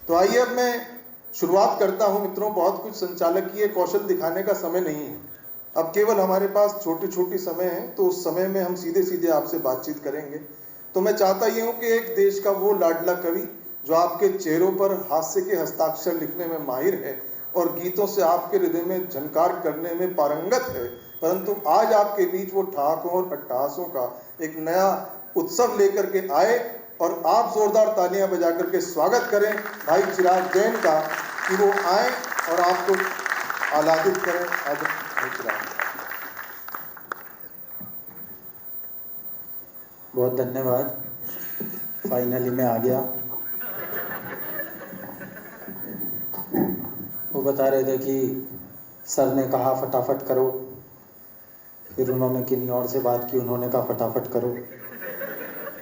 तो आइए अब मैं शुरुआत करता हूं मित्रों। बहुत कुछ संचालकीय कौशल दिखाने का समय नहीं है, अब केवल हमारे पास छोटी छोटी समय है, तो उस समय में हम सीधे सीधे आपसे बातचीत करेंगे। तो मैं चाहता ये हूं कि एक देश का वो लाडला कवि जो आपके चेहरों पर हास्य के हस्ताक्षर लिखने में माहिर है और गीतों से आपके हृदय में झनकार करने में पारंगत है, परंतु आज आपके बीच वो ठहाकों और अट्टहासों का एक नया उत्सव लेकर के आए और आप जोरदार तालियां बजा करके स्वागत करें भाई चिराग जैन का कि वो आए और आपको आह्लादित करें। भाई चिराग, बहुत धन्यवाद। फाइनली मैं आ गया। वो बता रहे थे कि सर ने कहा फटाफट करो, फिर उन्होंने किन्हीं और से बात की, उन्होंने कहा फटाफट करो,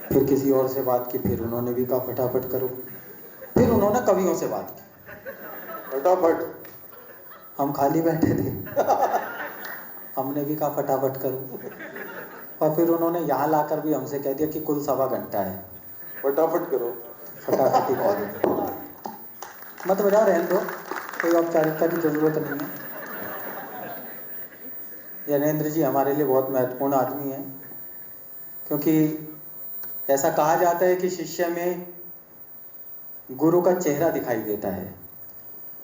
फिर किसी और से बात की, फिर उन्होंने भी कहा फटाफट करो, फिर उन्होंने कवियों से बात की फटाफट। हम खाली बैठे थे हमने भी कहा फटाफट करो, और फिर उन्होंने यहाँ लाकर भी हमसे कह दिया कि कुल 1.25 घंटा है, फटाफट करो। फटाफट ही करो। मत बजाओ, रहने दो, कोई औपचारिकता की जरूरत नहीं है। ज्ञानेंद्र जी हमारे लिए बहुत महत्वपूर्ण आदमी है, क्योंकि ऐसा कहा जाता है कि शिष्य में गुरु का चेहरा दिखाई देता है,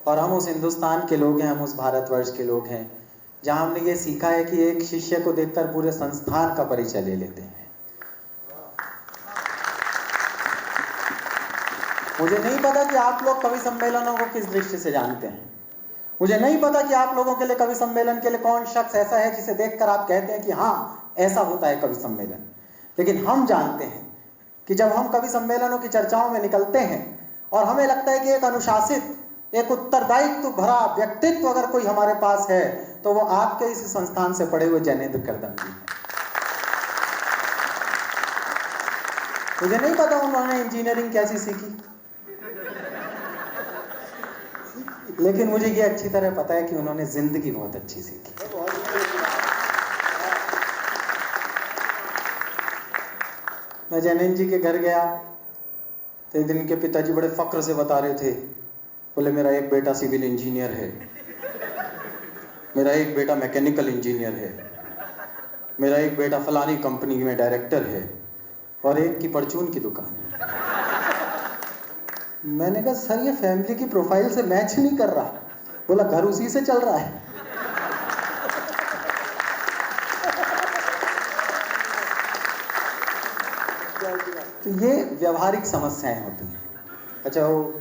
और हम उस हिंदुस्तान के लोग हैं, हम उस भारतवर्ष के लोग हैं जहां हमने ये सीखा है कि एक शिष्य को देखकर पूरे संस्थान का परिचय ले लेते हैं। मुझे नहीं पता कि आप लोग कवि सम्मेलनों को किस दृष्टि से जानते हैं, मुझे नहीं पता कि आप लोगों के लिए कवि सम्मेलन के लिए कौन शख्स ऐसा है जिसे देखकर आप कहते हैं कि हाँ ऐसा होता है कवि सम्मेलन। लेकिन हम जानते हैं कि जब हम कवि सम्मेलनों की चर्चाओं में निकलते हैं और हमें लगता है कि एक अनुशासित, एक उत्तरदायित्व भरा व्यक्तित्व अगर कोई हमारे पास है तो वो आपके इस संस्थान से पढ़े हुए ज्ञानेंद्र करदम जी हैं। मुझे नहीं पता उन्होंने इंजीनियरिंग कैसी सीखी, लेकिन मुझे ये अच्छी तरह पता है कि उन्होंने जिंदगी बहुत अच्छी सीखी। मैं जैनेन्द्र जी के घर गया तो एक दिन इनके पिताजी बड़े फक्र से बता रहे थे, बोले मेरा एक बेटा सिविल इंजीनियर है, मेरा एक बेटा मैकेनिकल इंजीनियर है, मेरा एक बेटा फलानी कंपनी में डायरेक्टर है, और एक की परचून की दुकान है। मैंने कहा सर ये फैमिली की प्रोफाइल से मैच नहीं कर रहा। बोला घर उसी से चल रहा है। तो ये व्यवहारिक समस्याएं होती हैं। अच्छा वो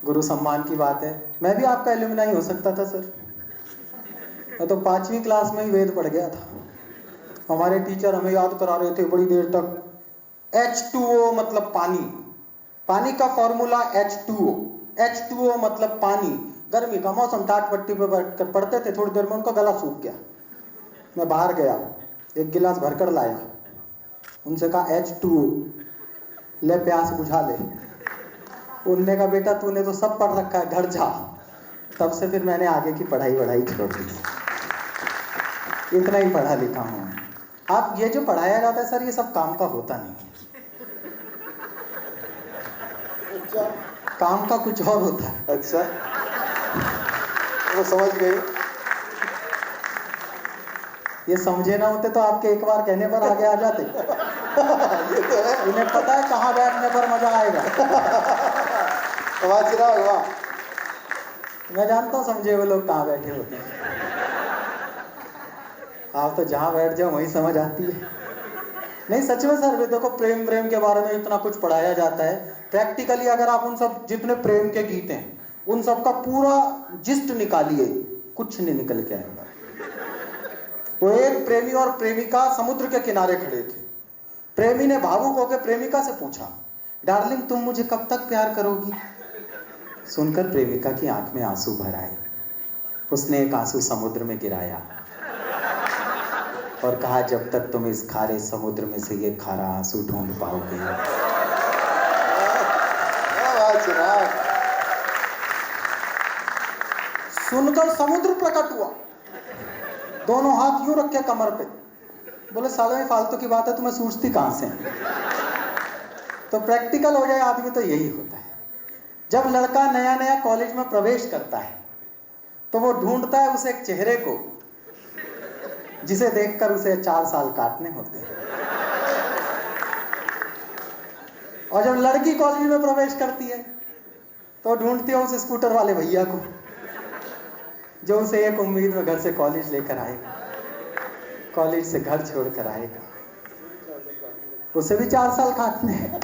गुरु सम्मान की बात है, मैं भी आपका एल्यूमिनाई हो सकता था सर, मैं तो 5वीं क्लास में ही वेद पढ़ गया था। हमारे टीचर हमें याद करा रहे थे बड़ी देर तक, H2O मतलब पानी, पानी का फॉर्मूला H2O, H2O मतलब पानी। गर्मी का मौसम, टाट पट्टी पे बैठकर पढ़ते थे, थोड़ी देर में उनका गला सूख गया। मैं बाहर गया, एक गिलास भरकर लाया, उनसे कहा H2O, ले प्यास बुझा ले। उनने कहा बेटा तूने तो सब पढ़ रखा है, घर जा। तब से फिर मैंने आगे की पढ़ाई छोड़ दी, इतना ही पढ़ा लिखा हूँ। आप ये जो पढ़ाया जाता है सर ये सब काम का होता नहीं है, काम का कुछ और होता है। अच्छा, वो समझ गए। ये समझे ना होते तो आपके एक बार कहने पर आगे आ जाते। ये तो है, इन्हें पता है कहाँ बैठने पर मजा आएगा। वाह चिराग वाह। मैं जानता हूँ समझे हुए लोग कहाँ बैठे होते हैं, आप तो जहाँ बैठ जाओ वहीं समझ आती है। नहीं सच में सर, देखो प्रेम के बारे में इतना कुछ पढ़ाया जाता है, प्रैक्टिकली अगर आप उन सब जितने प्रेम के गीत हैं उन सब का पूरा जिस्ट निकालिए, कुछ नहीं निकल के आएगा। वो एक प्रेमी और प्रेमिका समुद्र के किनारे खड़े थे। प्रेमी ने भावुक होकर प्रेमिका से पूछा, डार्लिंग तुम मुझे कब तक प्यार करोगी? सुनकर प्रेमिका की आंख में आंसू भर आए। उसने एक आंसू समुद्र में गिराया और कहा जब तक तुम इस खारे समुद्र में से ये खारा आंसू ढूंढ पाओगे। सुनकर समुद्र प्रकट हुआ, दोनों हाथ यूं रखे कमर पे, बोले साले में फालतू की बात है, तुम्हें सूझती कहां से? तो प्रैक्टिकल हो जाए आदमी तो यही होता है। जब लड़का नया नया कॉलेज में प्रवेश करता है तो वो ढूंढता है उस एक चेहरे को जिसे देखकर उसे 4 साल काटने होते हैं। और जब लड़की कॉलेज में प्रवेश करती है तो ढूंढती है उस स्कूटर वाले भैया को जो उसे एक उम्मीद में घर से कॉलेज लेकर आएगा, कॉलेज से घर छोड़कर आएगा। उसे भी 4 साल काटने हैं।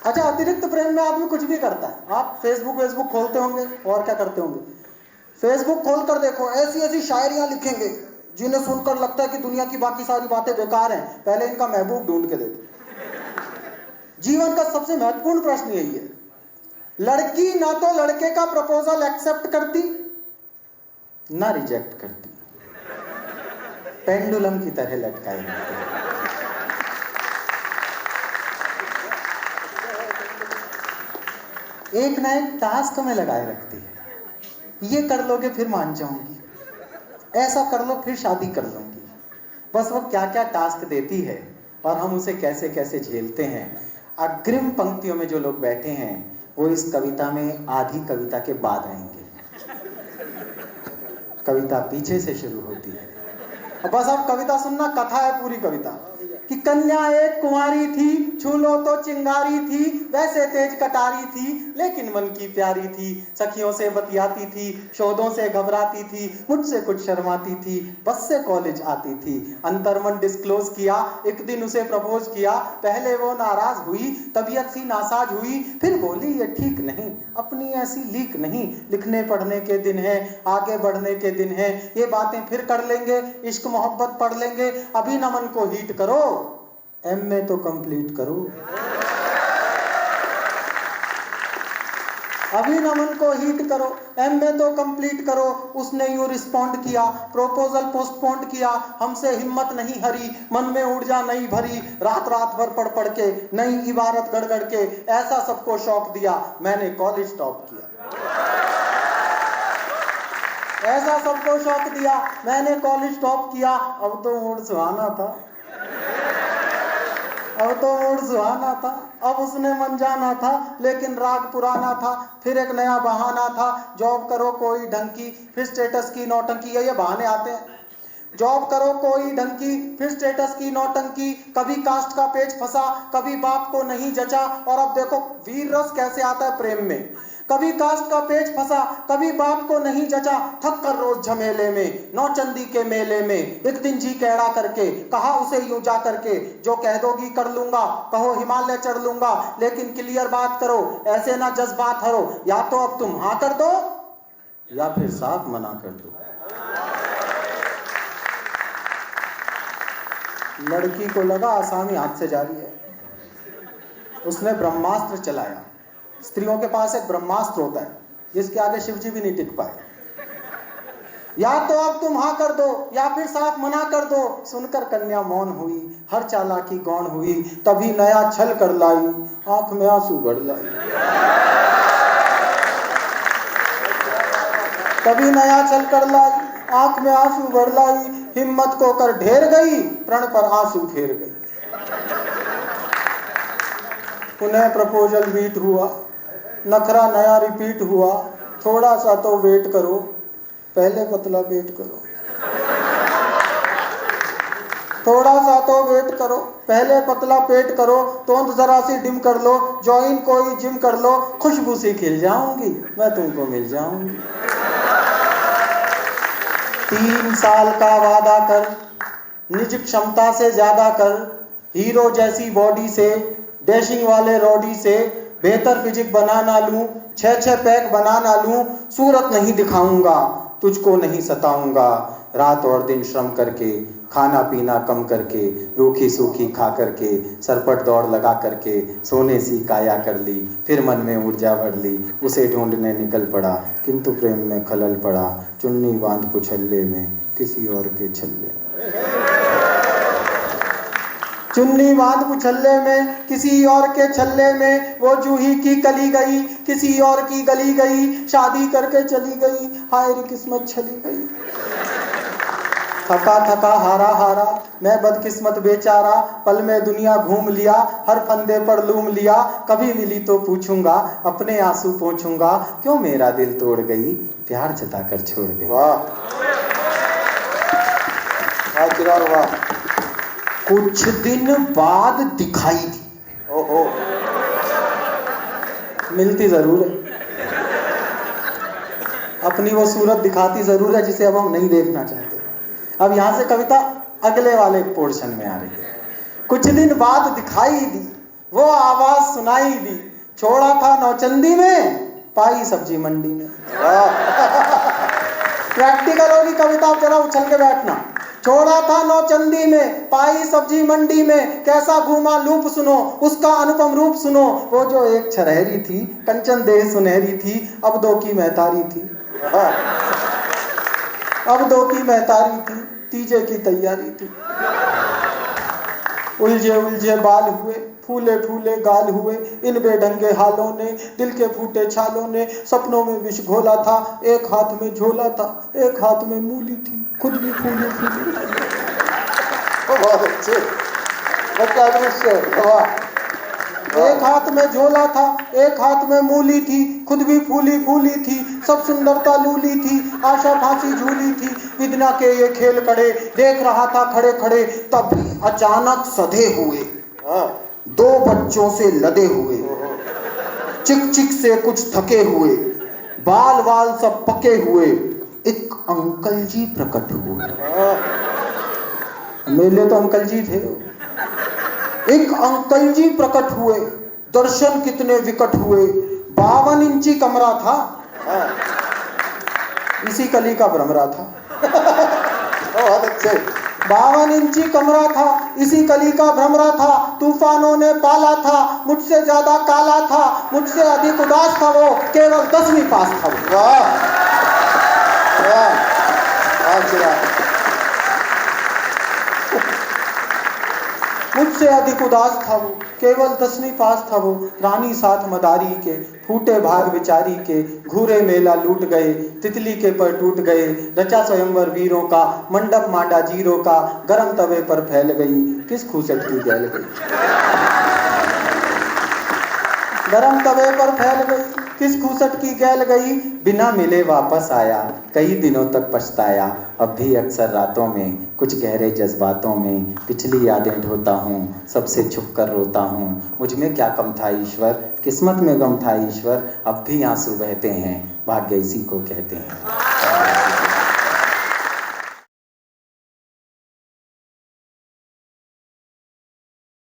अच्छा, अतिरिक्त प्रेम में आदमी कुछ भी करता है। आप फेसबुक खोलते होंगे और क्या करते होंगे? फेसबुक खोलकर देखो, ऐसी ऐसी शायरियां लिखेंगे जिन्हें सुनकर लगता है कि दुनिया की बाकी सारी बातें बेकार हैं, पहले इनका महबूब ढूंढ के दे दो। जीवन का सबसे महत्वपूर्ण प्रश्न यही है, लड़की ना तो लड़के का प्रपोजल एक्सेप्ट करती ना रिजेक्ट करती, पेंडुलम की तरह लटकाए रहती है। एक ना एक टास्क में लगाए रखती है, ये कर लोगे फिर मान जाऊंगी, ऐसा कर लो फिर शादी कर लूंगी। बस वो क्या क्या टास्क देती है और हम उसे कैसे कैसे झेलते हैं। अग्रिम पंक्तियों में जो लोग बैठे हैं वो इस कविता में आधी कविता के बाद आएंगे। कविता पीछे से शुरू होती है। बस अब कविता सुनना, कथा है पूरी कविता। कि कन्या एक कुंवारी थी, छू लो तो चिंगारी थी, वैसे तेज कटारी थी लेकिन मन की प्यारी थी। सखियों से बतियाती थी, शोधों से घबराती थी, मुझसे कुछ शर्माती थी, बस से कॉलेज आती थी। अंतर्मन डिस्क्लोज किया, एक दिन उसे प्रपोज किया, पहले वो नाराज हुई, तबीयत सी नासाज हुई, फिर बोली ये ठीक नहीं, अपनी ऐसी लीक नहीं, लिखने पढ़ने के दिन है, आगे बढ़ने के दिन है, ये बातें फिर कर लेंगे, इश्क मोहब्बत पढ़ लेंगे, अभी न मन को हीट करो, एमए तो कंप्लीट करो, अभी न मन को हीट करो, एमए तो कंप्लीट करो। उसने यूं रिस्पॉन्ड किया, प्रपोजल पोस्टपोन्ड किया, हमसे हिम्मत नहीं हरी, मन में ऊर्जा नहीं भरी, रात रात भर पढ़ के नई इबारत गढ़ के ऐसा सबको शौक दिया, मैंने कॉलेज टॉप किया। ऐसा सबको शौक दिया, मैंने कॉलेज टॉप किया। अब तो मूड सुहाना था, अब तो मूड सुहाना था, अब उसने मन जाना था, लेकिन राग पुराना था, फिर एक नया बहाना था, जॉब करो कोई ढंग की, फिर स्टेटस की नौटंकी। ये बहाने आते हैं, जॉब करो कोई ढंग की, फिर स्टेटस की नौटंकी, कभी कास्ट का पेच फंसा, कभी बाप को नहीं जचा। और अब देखो वीर रस कैसे आता है प्रेम में, कभी कास्ट का पेच फंसा, कभी बाप को नहीं जचा, थक कर रोज झमेले में, नौचंदी के मेले में, एक दिन जी कैड़ा करके कहा उसे यूं जा करके, जो कह दोगी कर लूंगा, कहो हिमालय चढ़ लूंगा, लेकिन क्लियर बात करो, ऐसे ना जज्बात हरो, या तो अब तुम हाँ कर दो या फिर साफ मना कर दो। लड़की को लगा आसामी हाथ से जा रही है, उसने ब्रह्मास्त्र चलाया। स्त्रियों के पास एक ब्रह्मास्त्र होता है जिसके आगे शिव जी भी नहीं टिक पाए। या तो अब तुम हाँ कर दो या फिर साफ मना कर दो। सुनकर कन्या मौन हुई, हर चालाकी गौण हुई, तभी नया छल कर लाई, आंख में आंसू भर लाई। तभी नया छल कर लाई, आंख में आंसू भर लाई, हिम्मत को कर ढेर गई, प्रण पर आंसू फेर गई। उन्हें प्रपोजल बीट हुआ, नखरा नया रिपीट हुआ, थोड़ा सा तो वेट करो, पहले पतला पेट करो, थोड़ा सा तो वेट करो, पहले पतला पेट करो, तोंद जरा सी डिम कर लो, ज्वाइन कोई जिम कर लो, खुशबू सी खिल जाऊंगी, मैं तुमको मिल जाऊंगी। 3 साल का वादा कर, निज क्षमता से ज्यादा कर, हीरो जैसी बॉडी से, डैशिंग वाले रॉडी से, बेहतर फिजिक बना ना लूं, 6 पैक बना ना लूं, सूरत नहीं दिखाऊंगा, तुझको नहीं सताऊंगा, रात और दिन श्रम करके, खाना पीना कम करके, रूखी सूखी खा करके, सरपट दौड़ लगा करके, सोने सी काया कर ली, फिर मन में ऊर्जा भर ली, उसे ढूंढने निकल पड़ा, किंतु प्रेम में खलल पड़ा, चुन्नी बांध कुछल्ले में, किसी और के छल्ले में, चुन्नी बांध कुछल्ले में, किसी और के छल्ले में, वो जूही की कली गई, किसी और की गली गई, शादी करके चली गई, हाय रे किस्मत छली गई। थका थका हारा हारा, मैं बदकिस्मत बेचारा, पल में दुनिया घूम लिया, हर फंदे पर लूम लिया, कभी मिली तो पूछूंगा, अपने आंसू पोंछूंगा, क्यों मेरा दिल तोड़ गई, प्यार जताकर छोड़ गई। वाह वाह चिराग वाह। कुछ दिन बाद दिखाई दी, ओहो, मिलती जरूर है, अपनी वो सूरत दिखाती जरूर है जिसे अब हम नहीं देखना चाहते। अब यहां से कविता अगले वाले पोर्शन में आ रही है। कुछ दिन बाद दिखाई दी, वो आवाज सुनाई दी, छोड़ा था नौचंदी में, पाई सब्जी मंडी में। प्रैक्टिकल होगी कविता, आप जरा उछल के बैठना। छोड़ा था नौचंदी में, पाई सब्जी मंडी में, कैसा घूमा लूप सुनो, उसका अनुपम रूप सुनो, वो जो एक छरहरी थी, कंचन देह सुनहरी थी, अब दो की महतारी थी, अब दो की महतारी थी, तीजे की तैयारी थी। उलझे उलझे बाल हुए, फूले फूले गाल हुए, इन बेढंगे हालों ने, दिल के फूटे छालों ने, सपनों में विष घोला था, एक हाथ में झोला था, एक हाथ में मूली थी, खुद भी फूली फूली। बहुत अच्छे, एक हाथ में झोला था, एक हाथ में मूली थी, खुद भी फूली फूली थी, सब सुंदरता लूली थी, आशा फांसी झूली थी, विदना के ये खेल कड़े, देख रहा था खड़े खड़े, तभी अचानक सधे हुए, दो बच्चों से लदे हुए, चिक चिक से कुछ थके हुए, बाल वाल सब पके हुए, एक अंकल जी प्रकट हुए। मेले तो अंकल जी थे। एक अंकल जी प्रकट हुए, दर्शन कितने विकट हुए, 52 इंची कमरा था, इसी कली का भ्रमरा था। बहुत अच्छे। 52 इंची कमरा था, इसी कली का भ्रमरा था, तूफानों ने पाला था, मुझसे ज्यादा काला था, मुझसे अधिक उदास था वो, केवल 10वीं पास था वो। वाह वाह वाह चिराग। मुझसे अधिक उदास था वो, केवल 10वीं पास था वो, रानी साथ मदारी के, फूटे भाग बिचारी के, घूरे मेला लूट गए, तितली के पर टूट गए, रचा स्वयंवर वीरों का, मंडप मांडा जीरो का, गरम तवे पर फैल गई, किस खूसट की गैल गई, गरम तवे पर फैल गई, किस खूसट की गैल गई, बिना मिले वापस आया, कई दिनों तक पछताया, अब भी अक्सर रातों में, कुछ गहरे जज्बातों में, पिछली यादें ढोता हूँ, सबसे छुप कर रोता हूँ, मुझ में क्या कम था ईश्वर, किस्मत में गम था ईश्वर, अब भी आंसू बहते हैं, भाग्य इसी को कहते हैं।